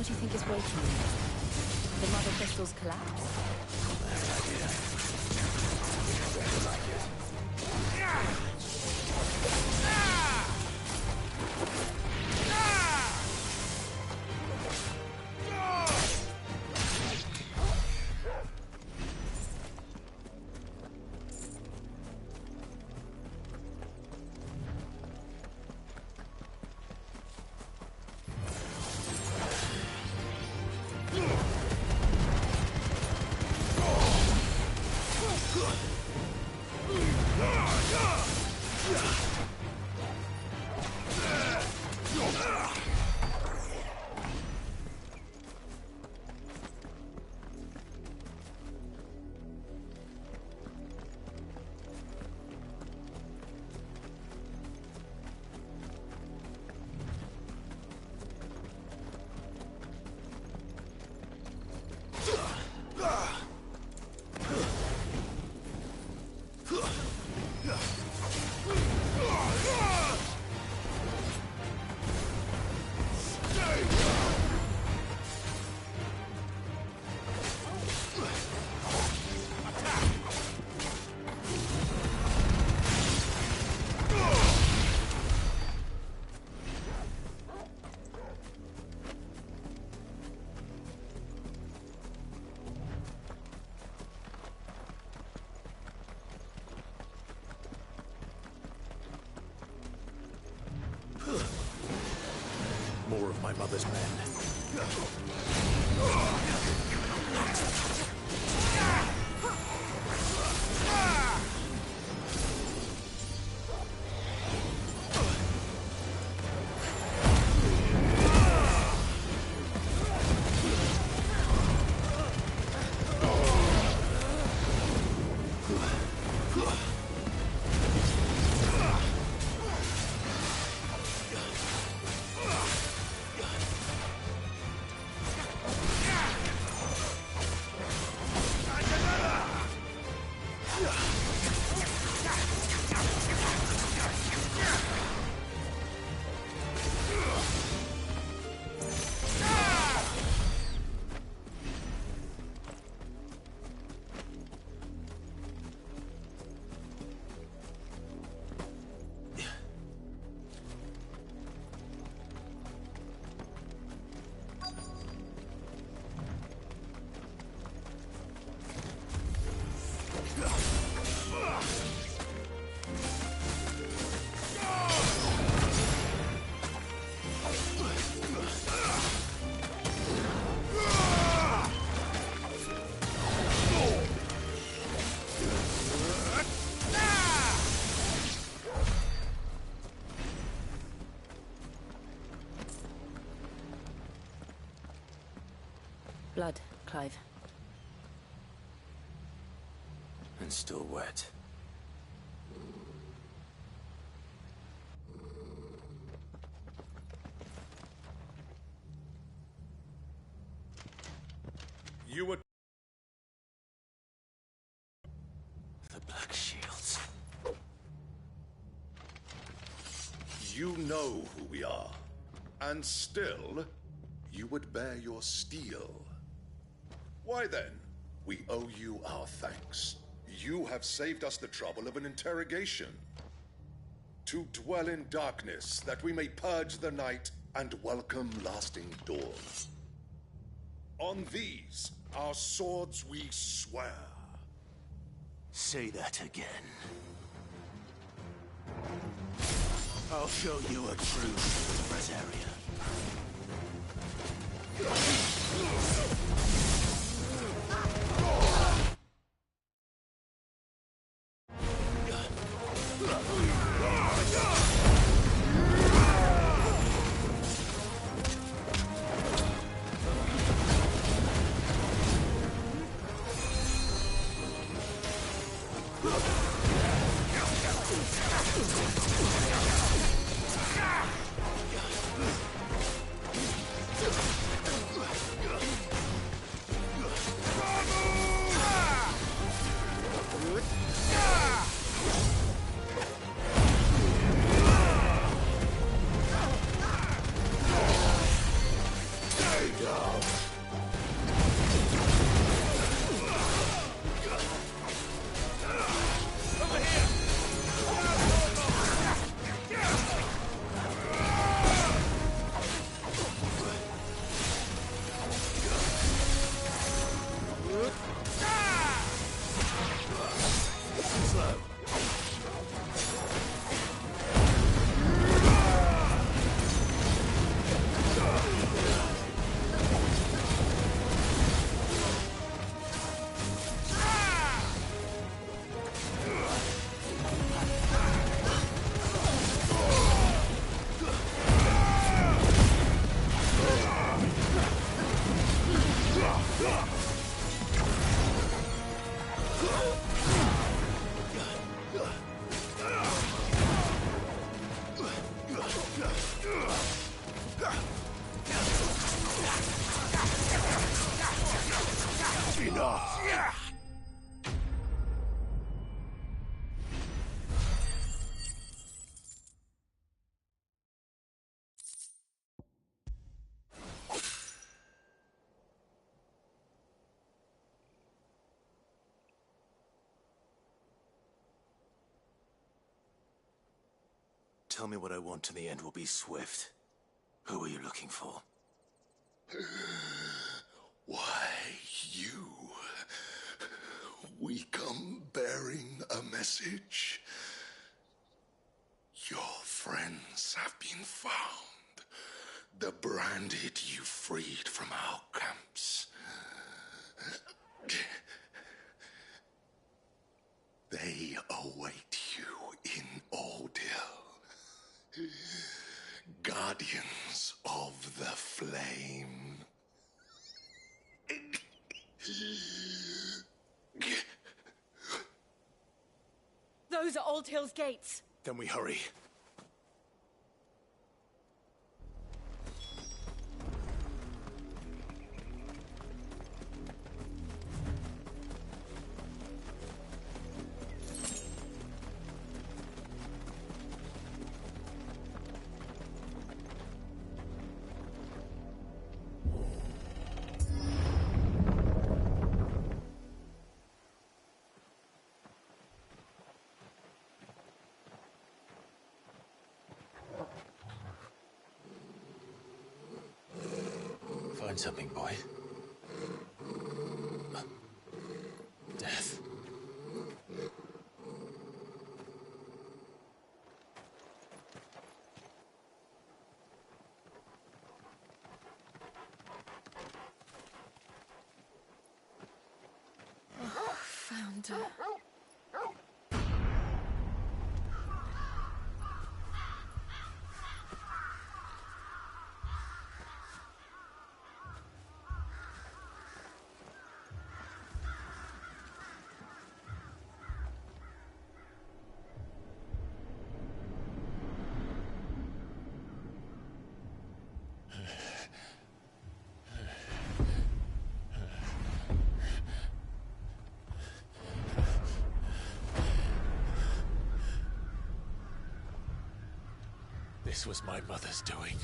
What do you think is waiting in it? The mother crystal's collapse? More of my mother's men. Blood, Clive. And still wet. You were... The Black Shields. You know who we are. And still, you would bear your steel. Why then, we owe you our thanks. You have saved us the trouble of an interrogation. To dwell in darkness, that we may purge the night and welcome lasting dawn. On these, our swords we swear. Say that again. I'll show you a true Brasaria. Tell me what I want and the end will be swift. Who are you looking for? Why, you. We come bearing a message. Your friends have been found. The branded you freed from our camps. They await you in Ordeal. Guardians of the Flame. Those are Old Hill's gates. Then we hurry. Find something, boy. Death. Found her. This was my mother's doing.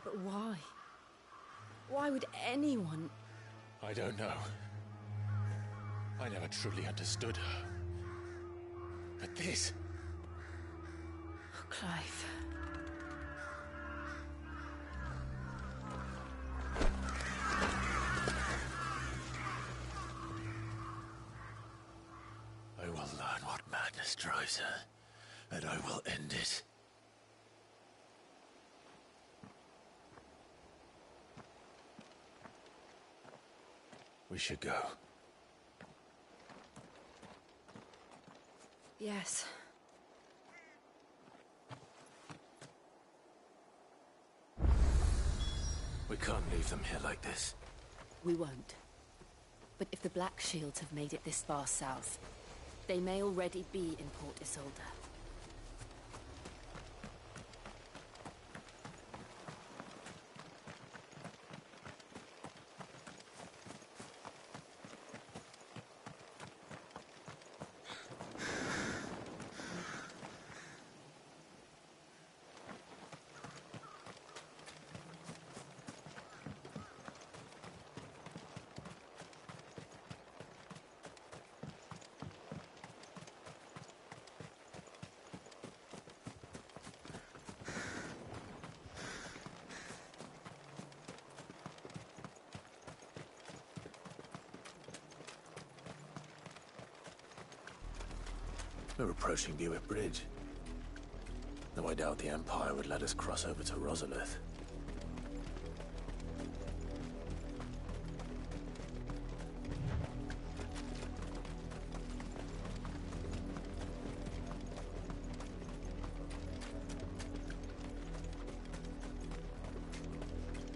But why? Why would anyone... I don't know. I never truly understood her. But this... Oh, Clive. I will learn what madness drives her, and I will end it. We should go. Yes. We can't leave them here like this. We won't. But if the Black Shields have made it this far south, they may already be in Port Isolde. We're approaching Buick Bridge. Though I doubt the Empire would let us cross over to Rosalith.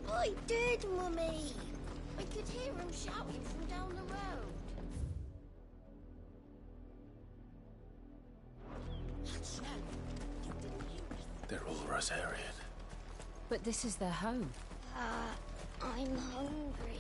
I did, Mummy! I could hear him shouting from down the road. Snow, you didn't hear it. They're all Rosarian. But this is their home. I'm hungry.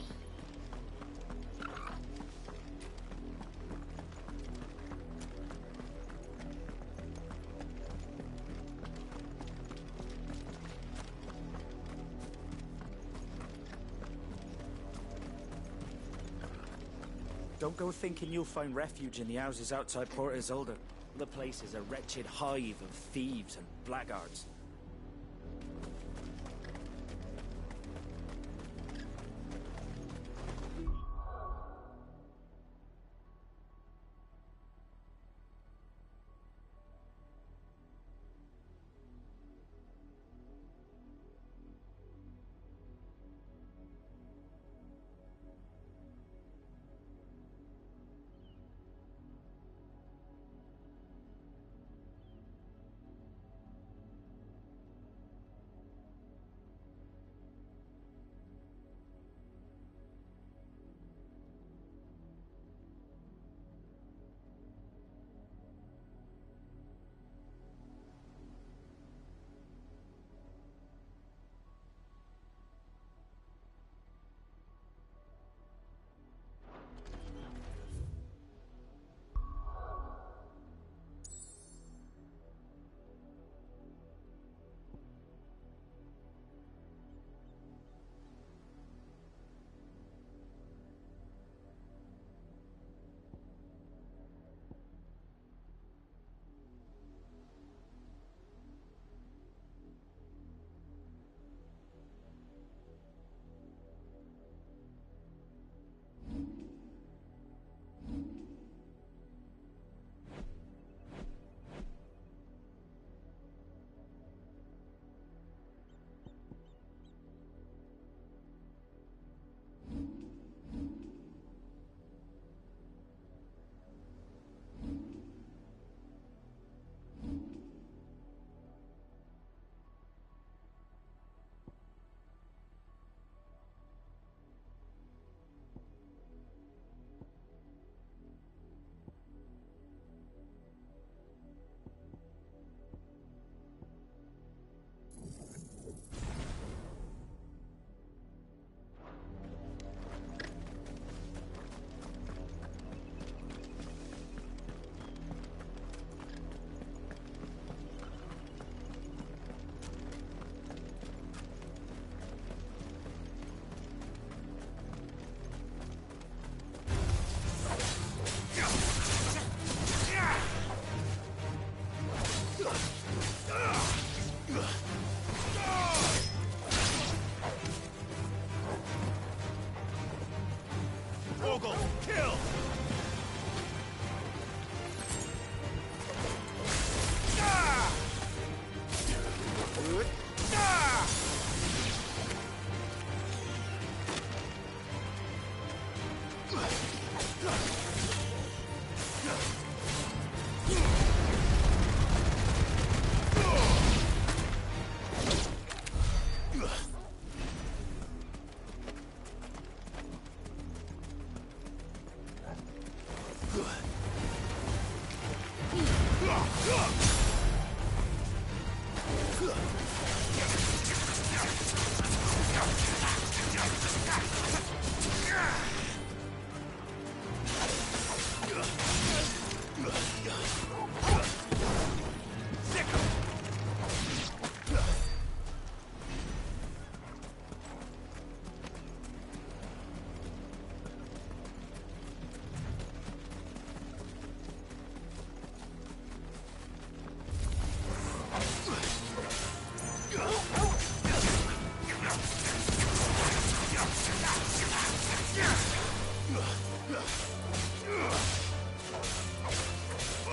Don't go thinking you'll find refuge in the houses outside Port Isolde. The place is a wretched hive of thieves and blackguards.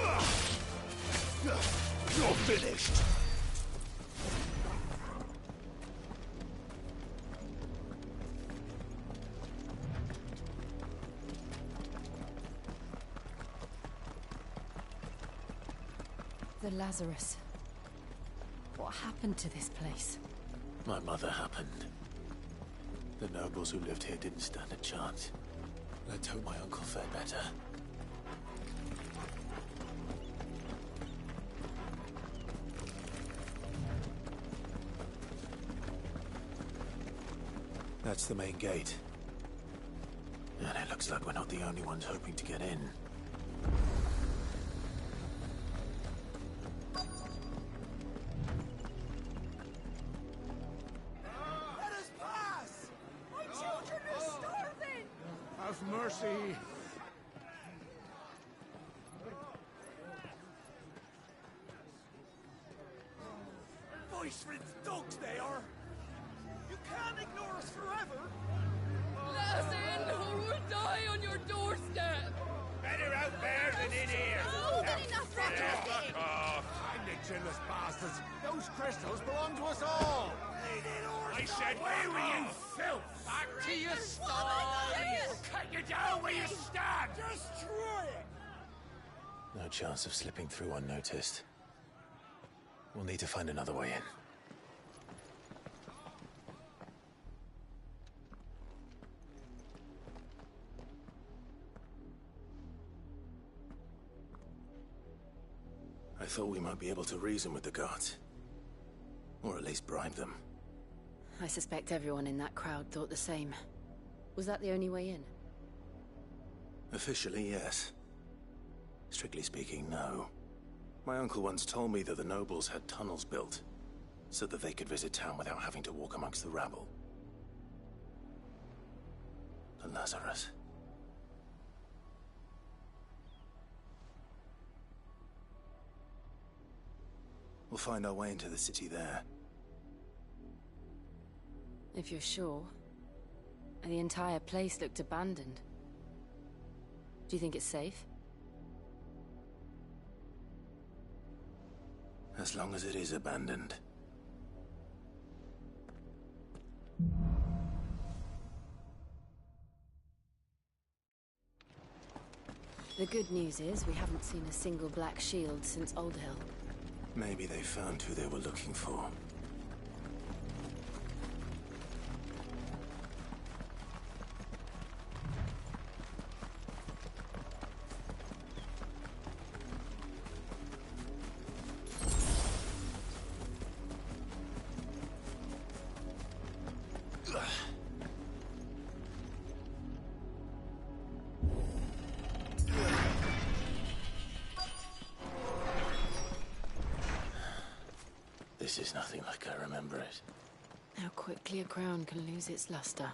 Ugh! The Lazarus. What happened to this place? My mother happened. The nobles who lived here didn't stand a chance. Let's hope my uncle fared better. That's the main gate. And it looks like we're not the only ones hoping to get in. Let us pass! My children are starving! Have mercy! Voice-riddled dogs they are! You can't ignore us forever! Let us in, or we'll die on your doorstep! Better out there than in here! Oh, good enough, Rocky! Hang the chinless bastards! Those crystals belong to us all! I said, where were you, filth? Back to your stalls! Cut you down where you stand! Destroy it! No chance of slipping through unnoticed. We'll need to find another way in. I thought we might be able to reason with the guards. Or at least bribe them. I suspect everyone in that crowd thought the same. Was that the only way in? Officially, yes. Strictly speaking, no. My uncle once told me that the nobles had tunnels built, so that they could visit town without having to walk amongst the rabble. The Lazarus. We'll find our way into the city there. If you're sure. The entire place looked abandoned. Do you think it's safe? As long as it is abandoned. The good news is we haven't seen a single black shield since Old Hill. Maybe they found who they were looking for. This is nothing like I remember it. How quickly a crown can lose its luster.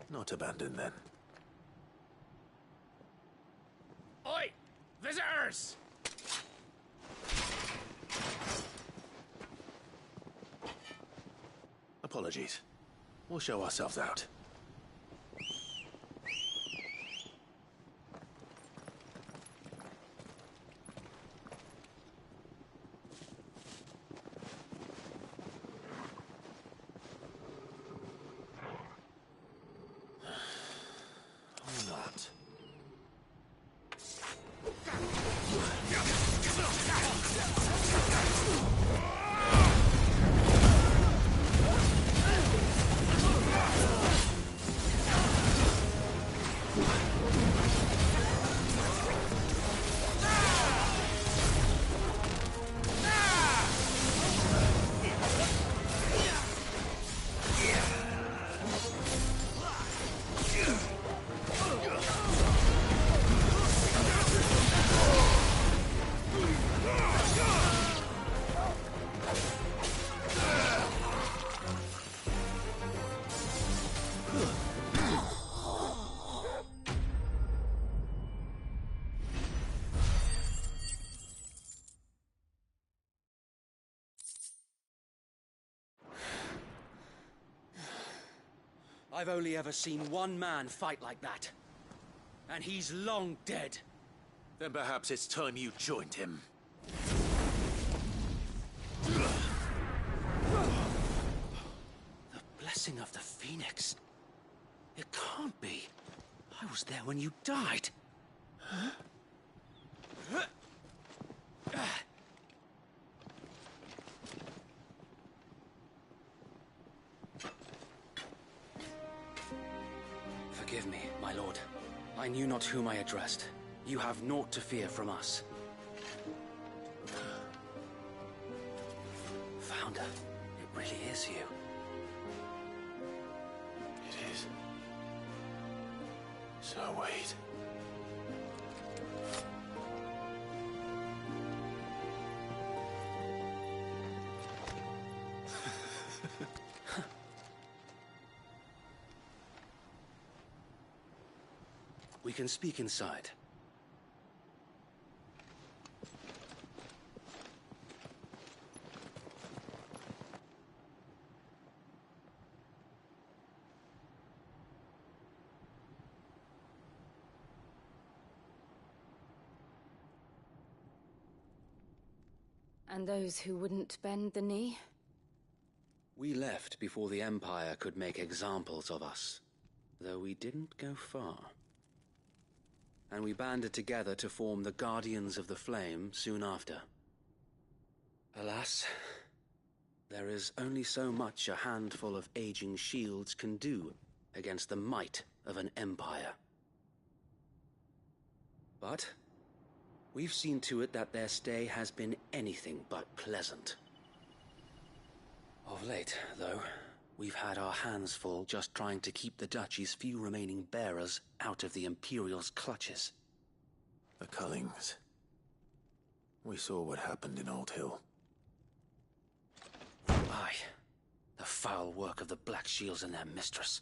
Not abandoned, then. Oi! Visitors! Apologies. We'll show ourselves out. Or not. I've only ever seen one man fight like that. And he's long dead. Then perhaps it's time you joined him. The blessing of the Phoenix. It can't be. I was there when you died. Forgive me, my lord. I knew not whom I addressed. You have naught to fear from us. Founder, it really is you. It is. So wait. We can speak inside. And those who wouldn't bend the knee? We left before the Empire could make examples of us, though we didn't go far. And we banded together to form the Guardians of the Flame soon after. Alas, there is only so much a handful of aging shields can do against the might of an empire. But we've seen to it that their stay has been anything but pleasant. Of late, though, we've had our hands full just trying to keep the Duchy's few remaining bearers out of the Imperial's clutches. The Cullings. We saw what happened in Old Hill. Aye. The foul work of the Black Shields and their mistress.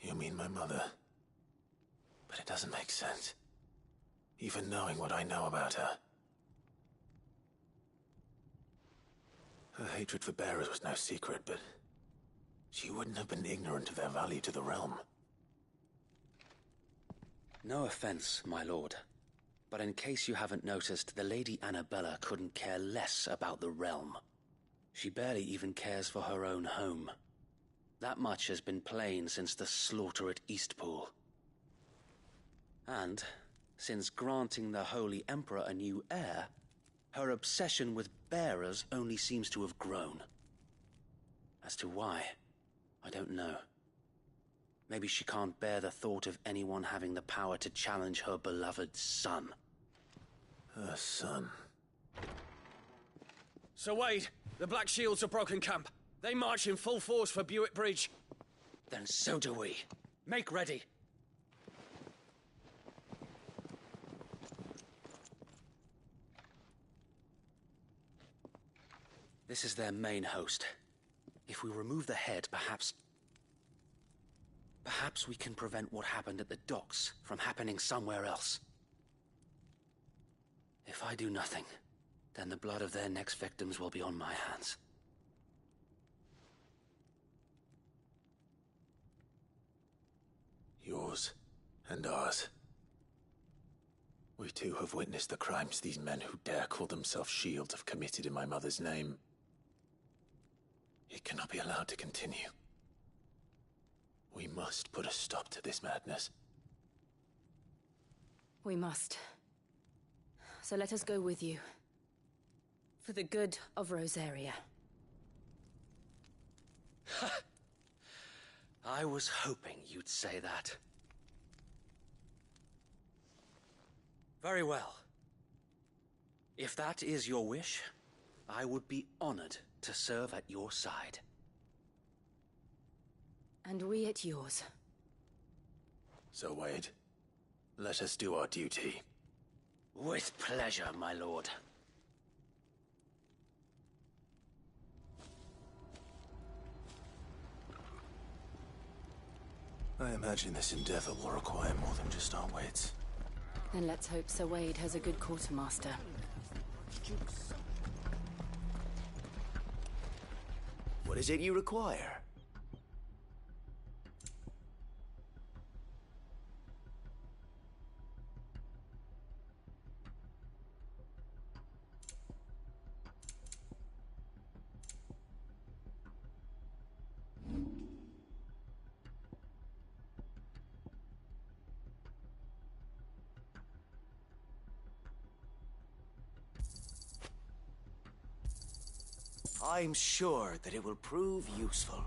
You mean my mother? But it doesn't make sense. Even knowing what I know about her. Her hatred for bearers was no secret, but she wouldn't have been ignorant of their value to the realm. No offense, my lord, but in case you haven't noticed, the Lady Annabella couldn't care less about the realm. She barely even cares for her own home. That much has been plain since the slaughter at Eastpool. And, since granting the Holy Emperor a new heir, her obsession with bearers only seems to have grown. As to why, I don't know. Maybe she can't bear the thought of anyone having the power to challenge her beloved son. Her son. Sir Wade, the Black Shields have broken camp. They march in full force for Buick Bridge. Then so do we. Make ready. This is their main host. If we remove the head, perhaps we can prevent what happened at the docks from happening somewhere else. If I do nothing, then the blood of their next victims will be on my hands. Yours and ours. We too have witnessed the crimes these men who dare call themselves shields have committed in my mother's name. It cannot be allowed to continue. We must put a stop to this madness. We must. So let us go with you. For the good of Rosaria. I was hoping you'd say that. Very well. If that is your wish, I would be honored to serve at your side. And we at yours. So, Wade, let us do our duty. With pleasure, my lord. I imagine this endeavor will require more than just our wits. Then let's hope Sir Wade has a good quartermaster. What is it you require? I'm sure that it will prove useful.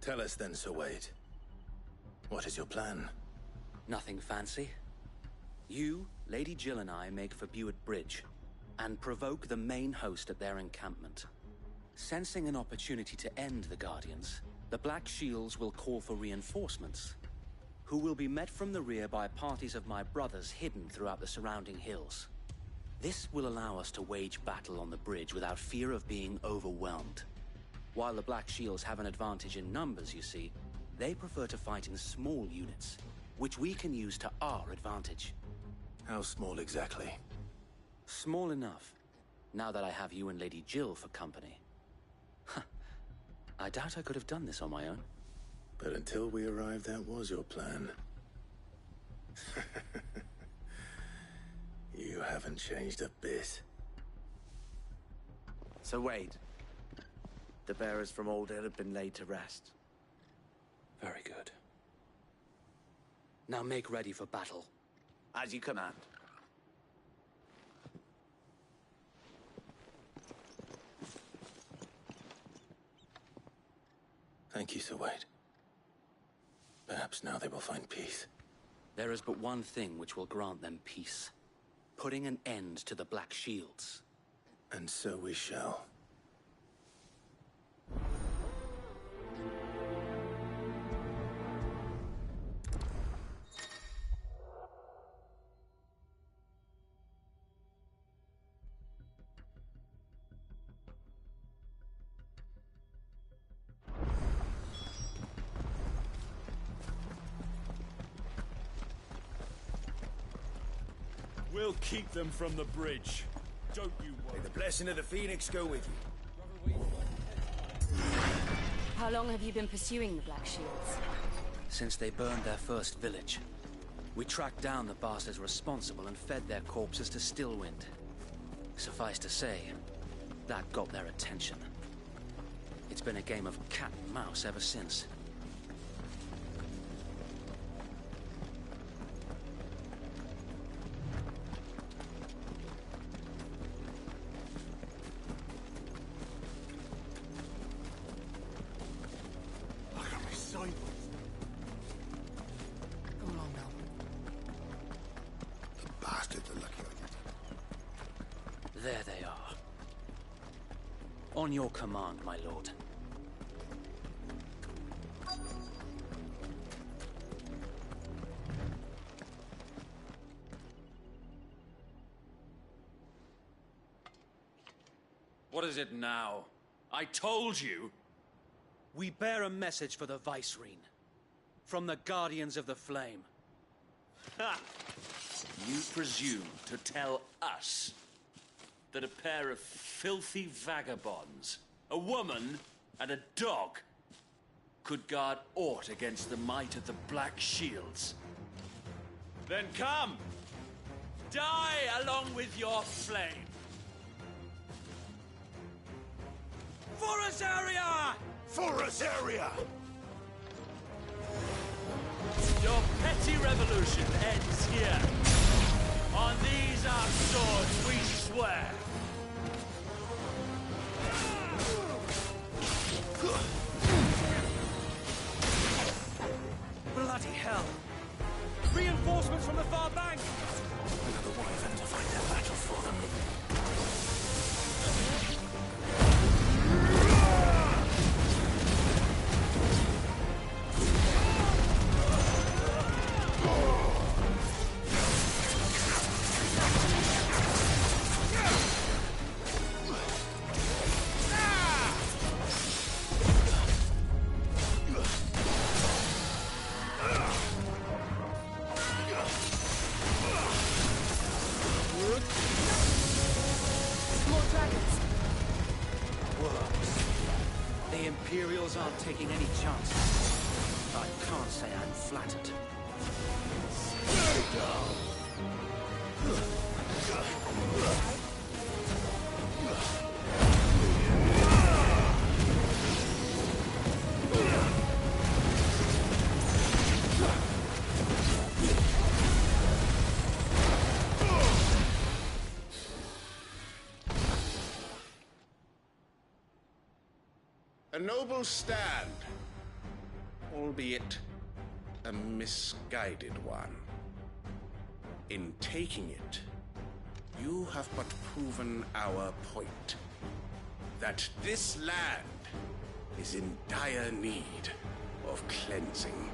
Tell us then, Sir Wade. What is your plan? Nothing fancy. You, Lady Jill and I make for Buett Bridge, and provoke the main host at their encampment. Sensing an opportunity to end the Guardians, the Black Shields will call for reinforcements, who will be met from the rear by parties of my brothers hidden throughout the surrounding hills. This will allow us to wage battle on the bridge without fear of being overwhelmed. While the Black Shields have an advantage in numbers, you see, they prefer to fight in small units, which we can use to our advantage. How small exactly? Small enough, now that I have you and Lady Jill for company. I doubt I could have done this on my own. But until we arrived, that was your plan. You haven't changed a bit. So Wade, the bearers from Old Hill have been laid to rest. Very good. Now make ready for battle. As you command. Thank you, Sir Wade. Perhaps now they will find peace. There is but one thing which will grant them peace. Putting an end to the Black Shields. And so we shall. We'll keep them from the bridge. Don't you worry. May the blessing of the Phoenix go with you. How long have you been pursuing the Black Shields? Since they burned their first village. We tracked down the bastards responsible and fed their corpses to Stillwind. Suffice to say, that got their attention. It's been a game of cat and mouse ever since. There they are. On your command, my lord. What is it now? I told you! We bear a message for the Vicereine. From the Guardians of the Flame. Ha! You presume to tell us that a pair of filthy vagabonds, a woman and a dog, could guard aught against the might of the Black Shields? Then come! Die along with your flame! For Azaria! For Azaria! Your petty revolution ends here. On these our swords we swear. Bloody hell! Reinforcements from the far bank! Another wyvern to fight their battle for them. Imperials aren't taking any chances. I can't say I'm flattered. A noble stand, albeit a misguided one. In taking it, you have but proven our point, that this land is in dire need of cleansing.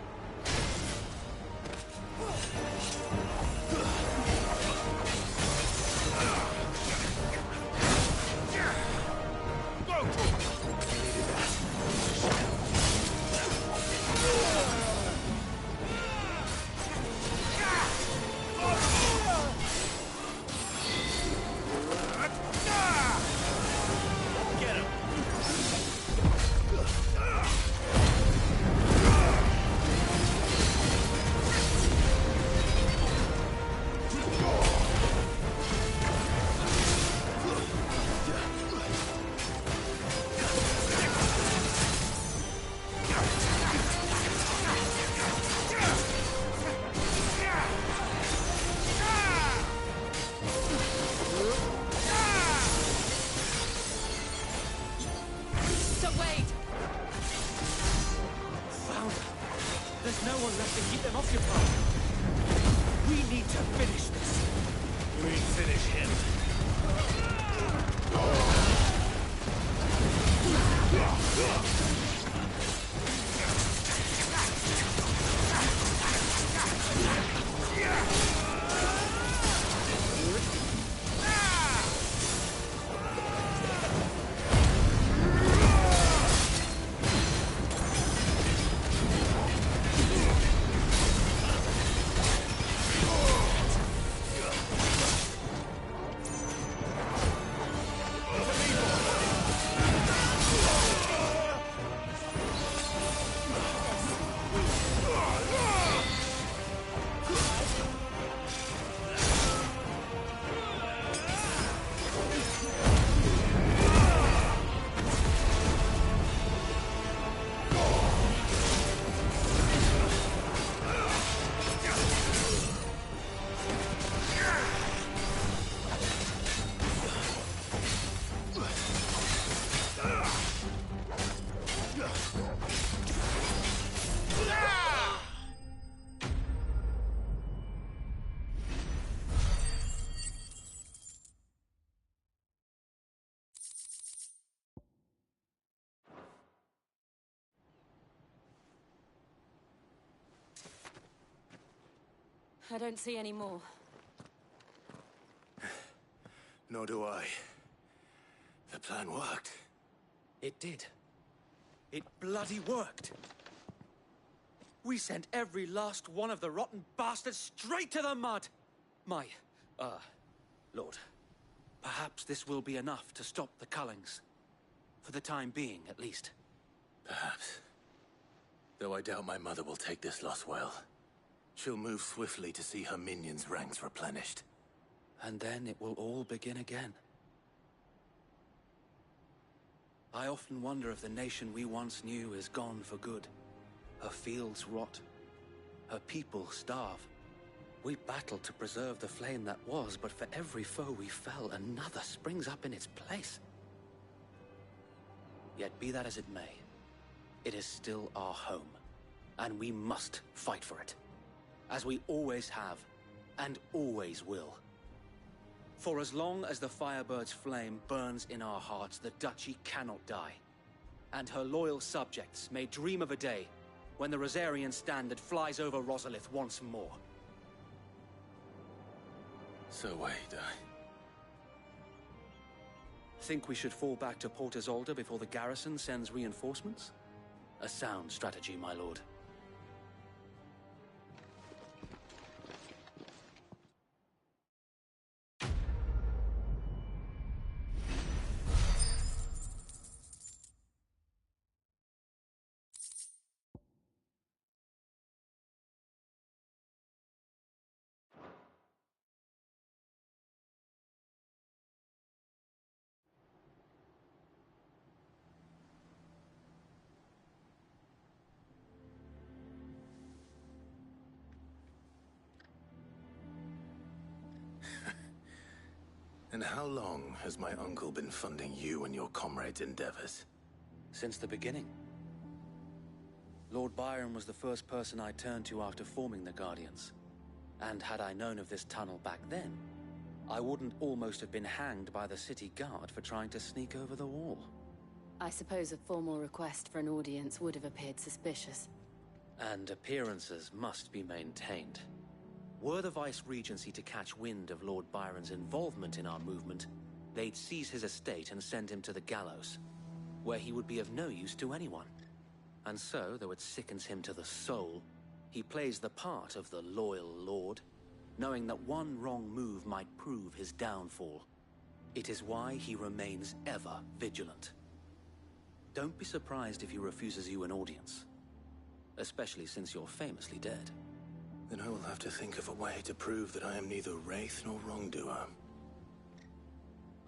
I don't see any more. Nor do I. The plan worked. It did. It bloody worked. We sent every last one of the rotten bastards straight to the mud! My, Lord, perhaps this will be enough to stop the Cullings. For the time being, at least. Perhaps. Though I doubt my mother will take this loss well. She'll move swiftly to see her minions' ranks replenished. And then it will all begin again. I often wonder if the nation we once knew is gone for good. Her fields rot. Her people starve. We battled to preserve the flame that was, but for every foe we fell, another springs up in its place. Yet be that as it may, it is still our home, and we must fight for it. As we always have, and always will. For as long as the Firebird's flame burns in our hearts, the Duchy cannot die. And her loyal subjects may dream of a day when the Rosarian standard flies over Rosalith once more. So wait, Think we should fall back to Port Isolde before the garrison sends reinforcements? A sound strategy, my lord. And how long has my uncle been funding you and your comrades' endeavors? Since the beginning. Lord Byron was the first person I turned to after forming the Guardians. And had I known of this tunnel back then, I wouldn't almost have been hanged by the city guard for trying to sneak over the wall. I suppose a formal request for an audience would have appeared suspicious. And appearances must be maintained. Were the Vice-Regency to catch wind of Lord Byron's involvement in our movement, they'd seize his estate and send him to the gallows, where he would be of no use to anyone. And so, though it sickens him to the soul, he plays the part of the loyal lord, knowing that one wrong move might prove his downfall. It is why he remains ever vigilant. Don't be surprised if he refuses you an audience, especially since you're famously dead. Then I will have to think of a way to prove that I am neither wraith nor wrongdoer.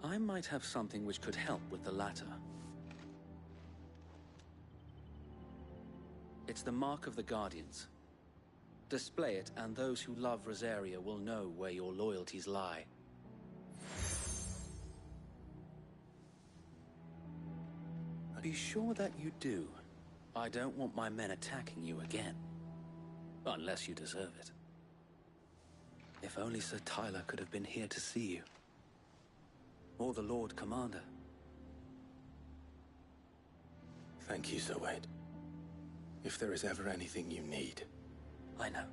I might have something which could help with the latter. It's the mark of the Guardians. Display it, and those who love Rosaria will know where your loyalties lie. Be sure that you do. I don't want my men attacking you again. Unless you deserve it. If only Sir Tyler could have been here to see you. Or the Lord Commander. Thank you, Sir Wade. If there is ever anything you need. I know.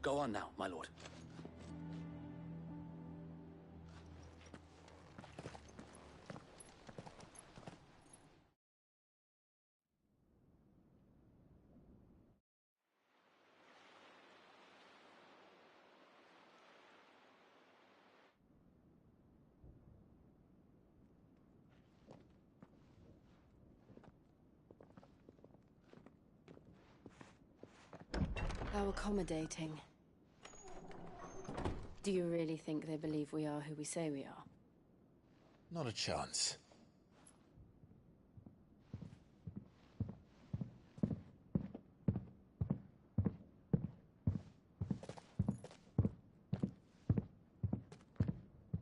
Go on now, my lord. How accommodating. Do you really think they believe we are who we say we are? Not a chance.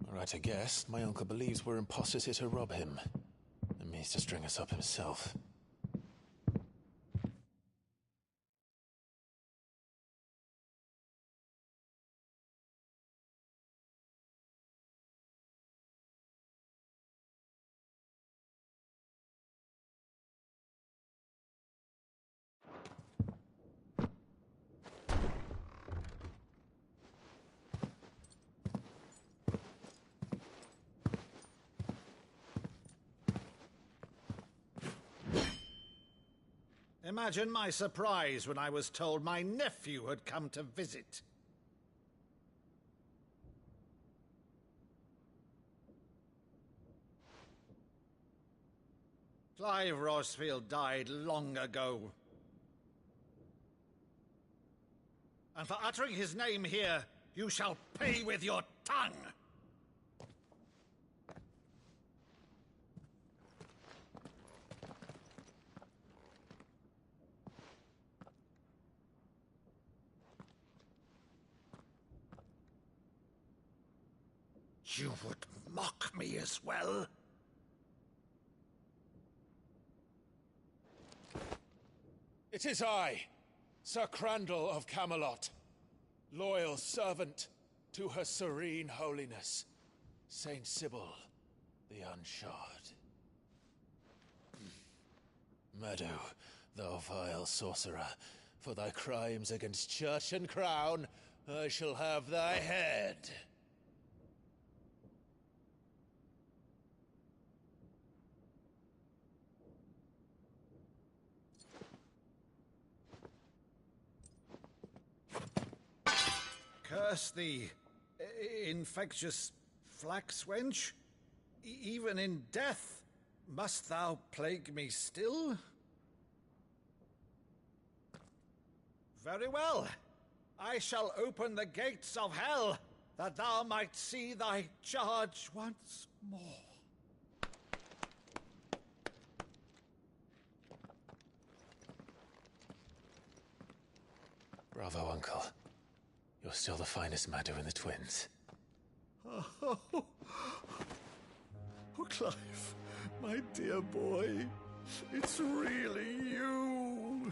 Right, I guess. My uncle believes we're imposters here to rob him. And means to string us up himself. Imagine my surprise when I was told my nephew had come to visit. Clive Rosfield died long ago. And for uttering his name here, you shall pay with your tongue! You would mock me as well? It is I, Sir Crandall of Camelot, loyal servant to Her Serene Holiness, Saint Sybil the Unshod. Meadow, thou vile sorcerer, for thy crimes against church and crown, I shall have thy head. Curse thee, infectious flax wench. Even in death, must thou plague me still? Very well. I shall open the gates of hell, that thou might see thy charge once more. Bravo, Uncle. You're still the finest Meadow in the twins. Oh, Clive, my dear boy, it's really you.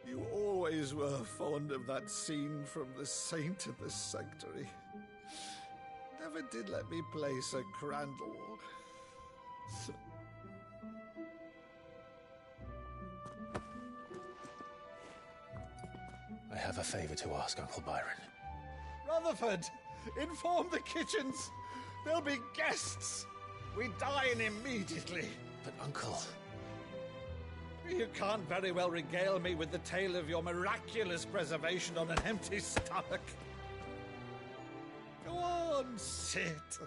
You always were fond of that scene from The Saint of the Sanctuary. Never did let me play Sir Crandall. I have a favor to ask, Uncle Byron. Rutherford, inform the kitchens. There'll be guests. We dine immediately. But, Uncle... You can't very well regale me with the tale of your miraculous preservation on an empty stomach. Go on, sit.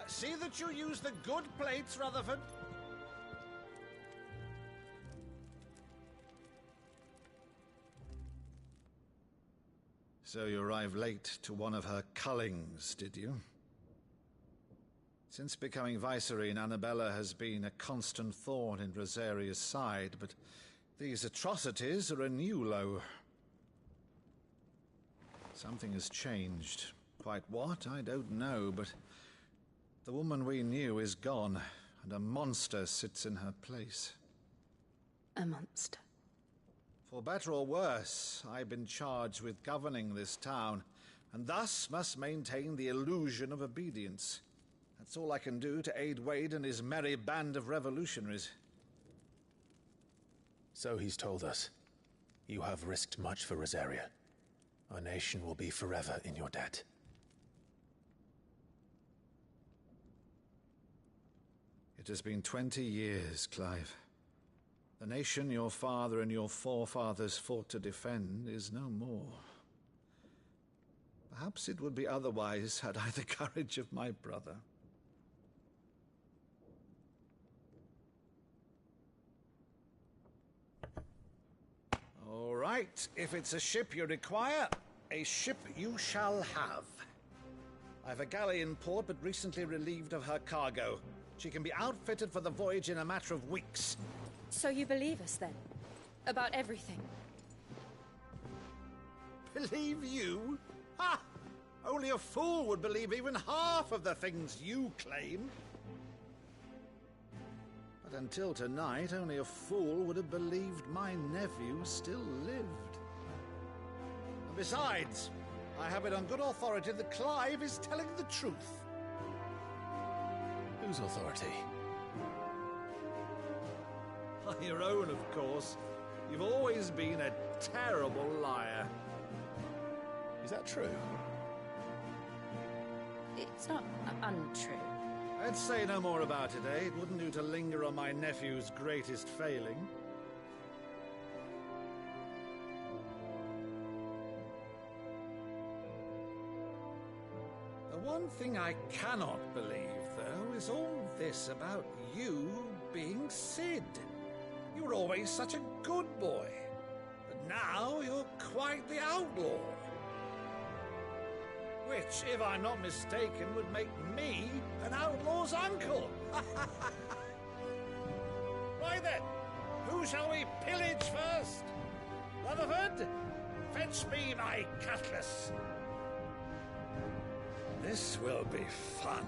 See that you use the good plates, Rutherford. So you arrived late to one of her cullings, did you? Since becoming Vicereine, Annabella has been a constant thorn in Rosaria's side, but these atrocities are a new low. Something has changed. Quite what, I don't know, but the woman we knew is gone, and a monster sits in her place. A monster? For better or worse, I've been charged with governing this town, and thus must maintain the illusion of obedience. That's all I can do to aid Wade and his merry band of revolutionaries. So he's told us. You have risked much for Rosaria. Our nation will be forever in your debt. It has been 20 years, Clive. The nation your father and your forefathers fought to defend is no more. Perhaps it would be otherwise had I the courage of my brother. All right, if it's a ship you require, a ship you shall have. I've a galley in port, but recently relieved of her cargo. She can be outfitted for the voyage in a matter of weeks. So you believe us, then? About everything? Believe you? Ha! Only a fool would believe even half of the things you claim. But until tonight, only a fool would have believed my nephew still lived. And besides, I have it on good authority that Clive is telling the truth. Whose authority? Your own, of course. You've always been a terrible liar. Is that true? It's not untrue. Let's say no more about it, eh? It wouldn't do to linger on my nephew's greatest failing. The one thing I cannot believe, though, is all this about you being Cid. You were always such a good boy, but now you're quite the outlaw. Which, if I'm not mistaken, would make me an outlaw's uncle. Right then, who shall we pillage first? Rutherford, fetch me my cutlass. This will be fun.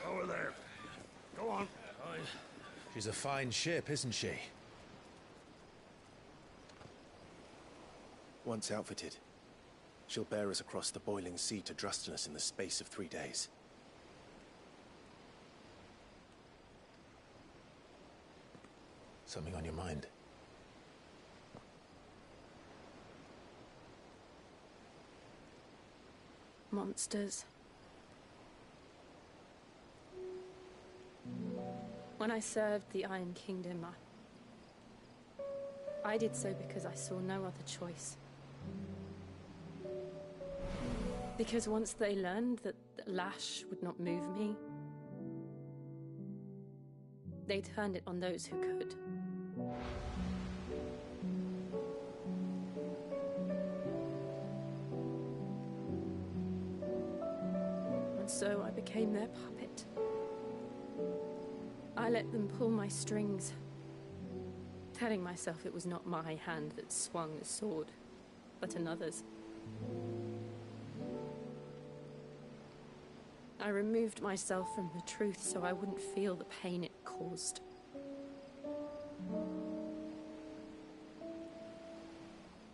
Over there. Go on. She's a fine ship, isn't she? Once outfitted, she'll bear us across the boiling sea to Drustinus in the space of 3 days. Something on your mind? Monsters. When I served the Iron Kingdom, I did so because I saw no other choice. Because once they learned that the lash would not move me, they turned it on those who could. And so I became their puppet. I let them pull my strings, telling myself it was not my hand that swung the sword, but another's. I removed myself from the truth so I wouldn't feel the pain it caused.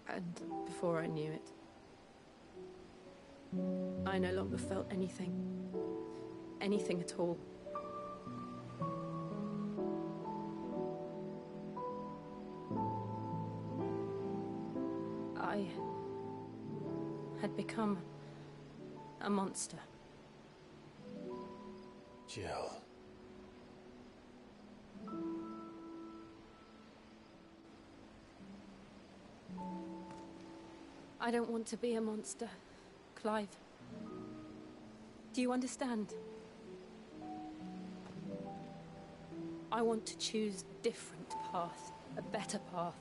And before I knew it, I no longer felt anything. Anything at all. I had become a monster. Jill. I don't want to be a monster, Clive. Do you understand? I want to choose a different path, a better path.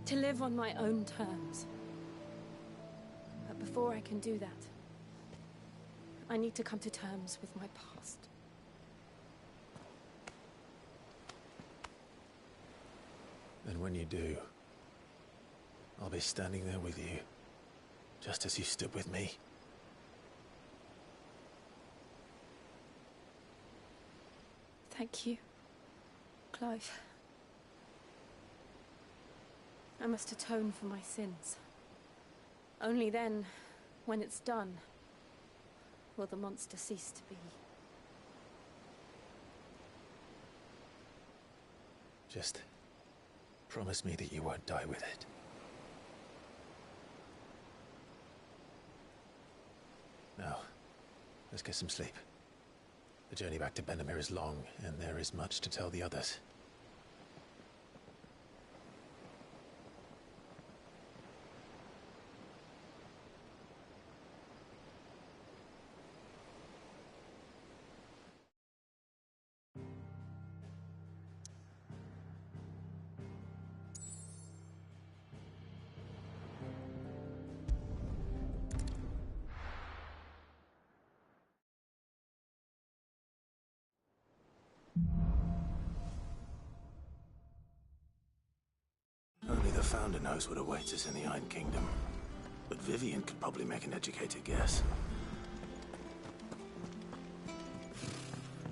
To live on my own terms. But before I can do that, I need to come to terms with my past. And when you do, I'll be standing there with you, just as you stood with me. Thank you, Clive. I must atone for my sins. Only then, when it's done, will the monster cease to be. Just promise me that you won't die with it. Now, let's get some sleep. The journey back to Benamir is long, and there is much to tell the others. Only the Founder knows what awaits us in the Iron Kingdom. But Vivian could probably make an educated guess.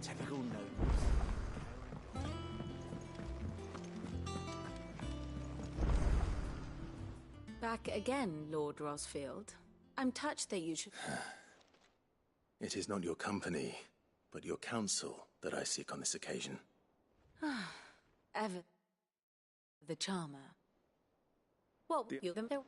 Typical nobles. back again, Lord Rosfield. I'm touched that you should... It is not your company, but your counsel that I seek on this occasion. Ever the charmer. What will you them there?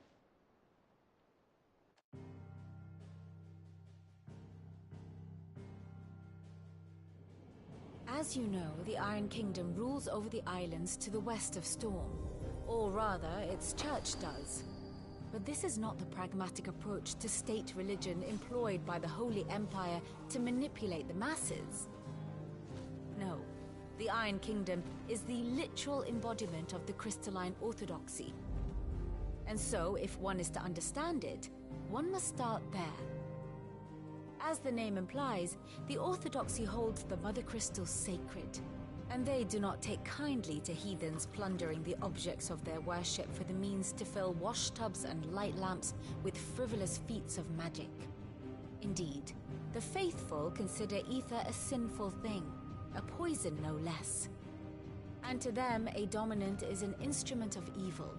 As you know, the Iron Kingdom rules over the islands to the west of Storm. Or rather, its church does. But this is not the pragmatic approach to state religion employed by the Holy Empire to manipulate the masses. No, the Iron Kingdom is the literal embodiment of the crystalline orthodoxy. And so, if one is to understand it, one must start there. As the name implies, the orthodoxy holds the Mother Crystals sacred, and they do not take kindly to heathens plundering the objects of their worship for the means to fill washtubs and light lamps with frivolous feats of magic. Indeed, the faithful consider ether a sinful thing, a poison no less. And to them, a dominant is an instrument of evil,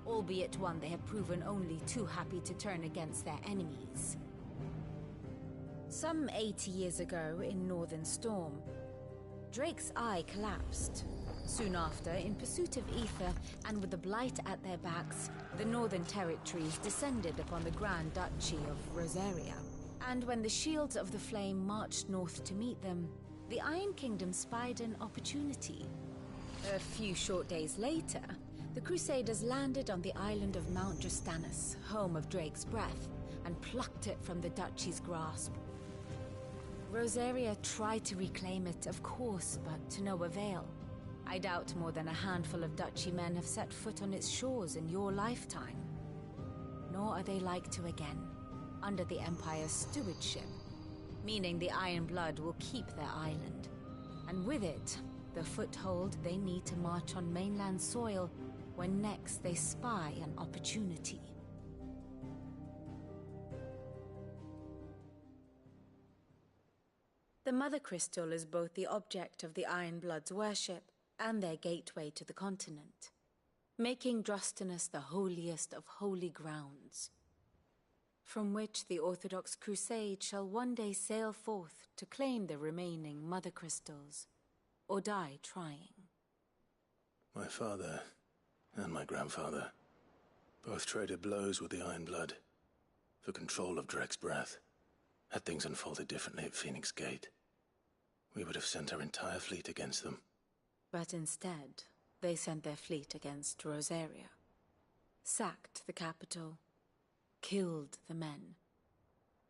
albeit one they have proven only too happy to turn against their enemies. Some 80 years ago in Northern Storm, Drake's Eye collapsed. Soon after, in pursuit of ether and with the Blight at their backs, the Northern Territories descended upon the Grand Duchy of Rosaria. And when the Shields of the Flame marched north to meet them, the Iron Kingdom spied an opportunity. A few short days later, the Crusaders landed on the island of Mount Justanus, home of Drake's Breath, and plucked it from the Duchy's grasp. Rosaria tried to reclaim it, of course, but to no avail. I doubt more than a handful of Duchy men have set foot on its shores in your lifetime. Nor are they like to again, under the Empire's stewardship, meaning the Iron Blood will keep their island. And with it, the foothold they need to march on mainland soil when next they spy an opportunity. The Mother Crystal is both the object of the Iron Blood's worship and their gateway to the continent, making Drostanus the holiest of holy grounds, from which the Orthodox Crusade shall one day sail forth to claim the remaining Mother Crystals, or die trying. My father and my grandfather both traded blows with the Iron Blood for control of Drake's Breath. Had things unfolded differently at Phoenix Gate, we would have sent our entire fleet against them. But instead, they sent their fleet against Rosaria, sacked the capital, killed the men,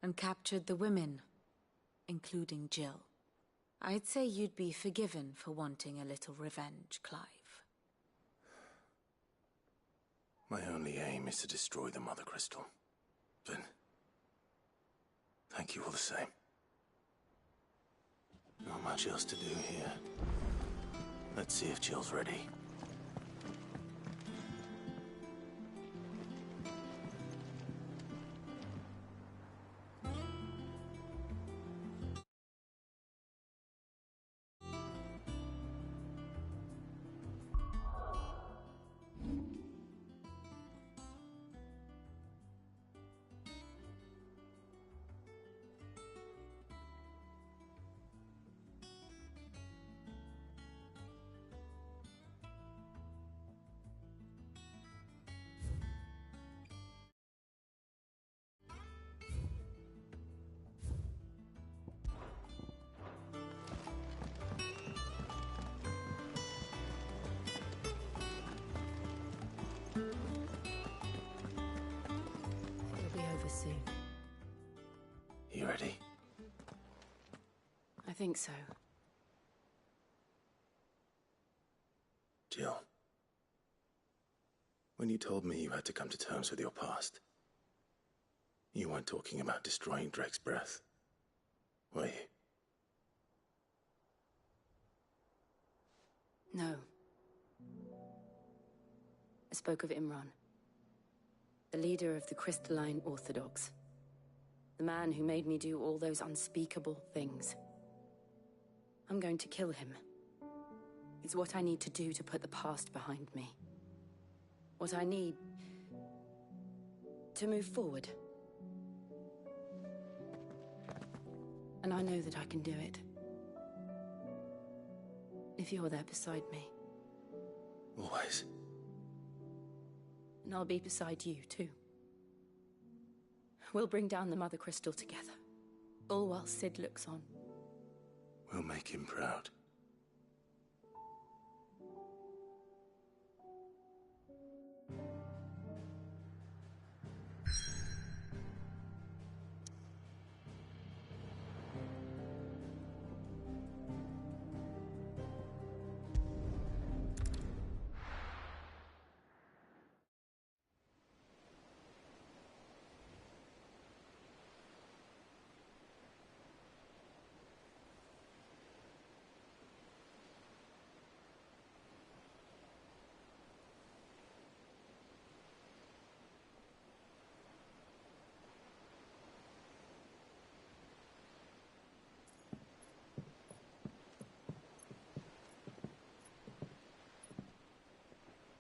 and captured the women, including Jill. I'd say you'd be forgiven for wanting a little revenge, Clive. My only aim is to destroy the Mother Crystal. But thank you all the same. Not much else to do here. Let's see if Jill's ready. Soon. You ready? I think so. Jill, when you told me you had to come to terms with your past, you weren't talking about destroying Drake's Breath, were you? No. I spoke of Imran. The leader of the Crystalline Orthodox. The man who made me do all those unspeakable things. I'm going to kill him. It's what I need to do to put the past behind me. What I need to move forward. And I know that I can do it. If you're there beside me. Always. And I'll be beside you, too. We'll bring down the Mother Crystal together. All while Cid looks on. We'll make him proud.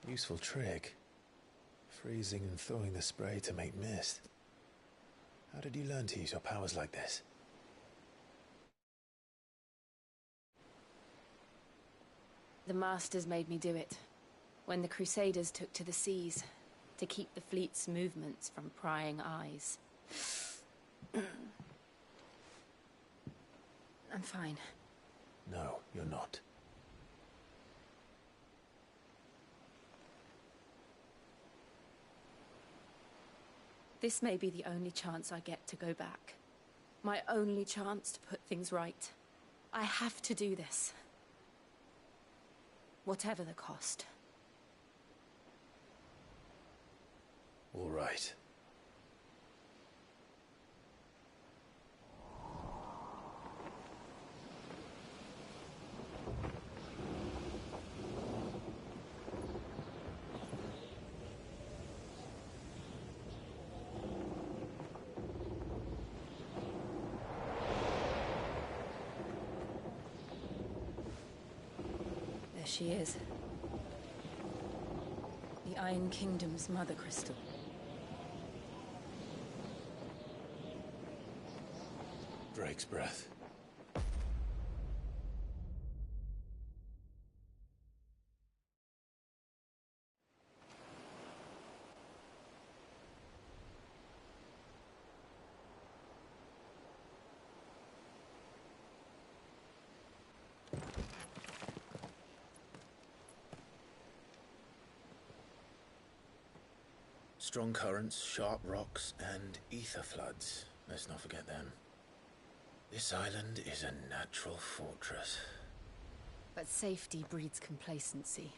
Useful trick. Freezing and thawing the spray to make mist. How did you learn to use your powers like this? The Masters made me do it. When the Crusaders took to the seas, to keep the fleet's movements from prying eyes. I'm fine. No, you're not. This may be the only chance I get to go back. My only chance to put things right. I have to do this. Whatever the cost. All right. There she is. The Iron Kingdom's Mother Crystal. Drake's breath. Strong currents, sharp rocks, and ether floods. Let's not forget them. This island is a natural fortress. But safety breeds complacency,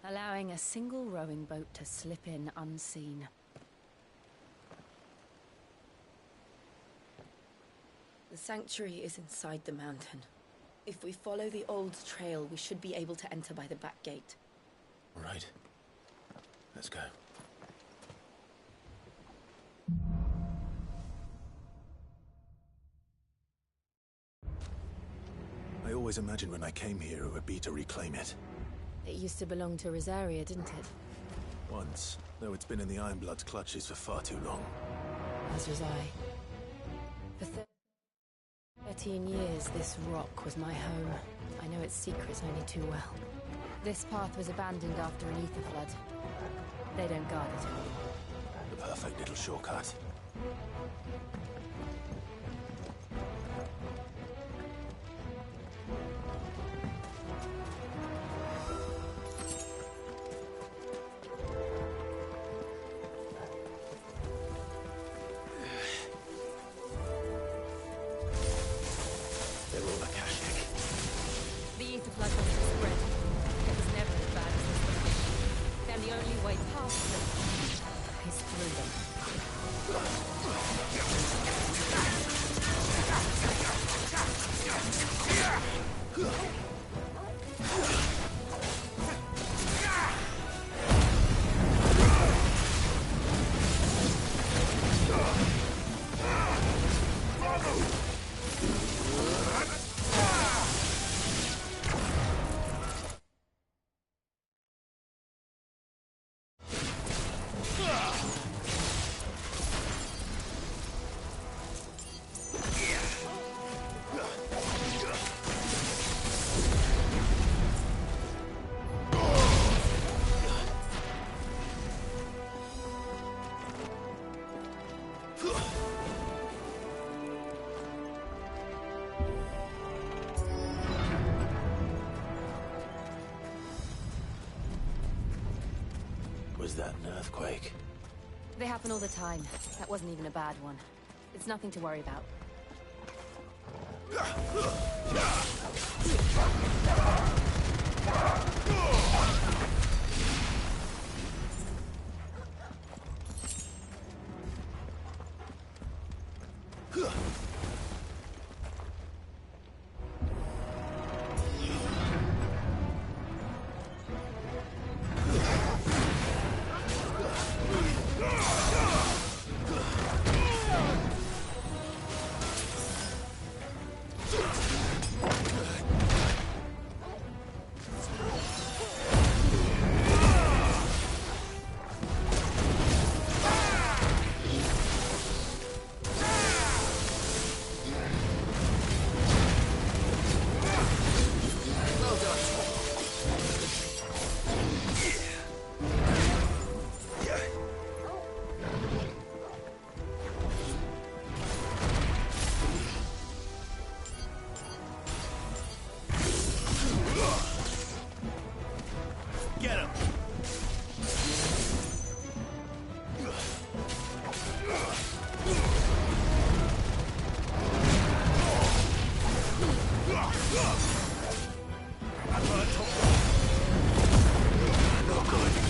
allowing a single rowing boat to slip in unseen. The sanctuary is inside the mountain. If we follow the old trail, we should be able to enter by the back gate. All right. Let's go. I always imagined when I came here it would be to reclaim it. It used to belong to Rosaria, didn't it? Once, though it's been in the Ironblood's clutches for far too long. As was I. For 13 years, this rock was my home. I know its secrets only too well. This path was abandoned after an ether flood. They don't guard it. The perfect little shortcut. The only way past them is through them. that an earthquake? They happen all the time. That wasn't even a bad one. It's nothing to worry about. No good.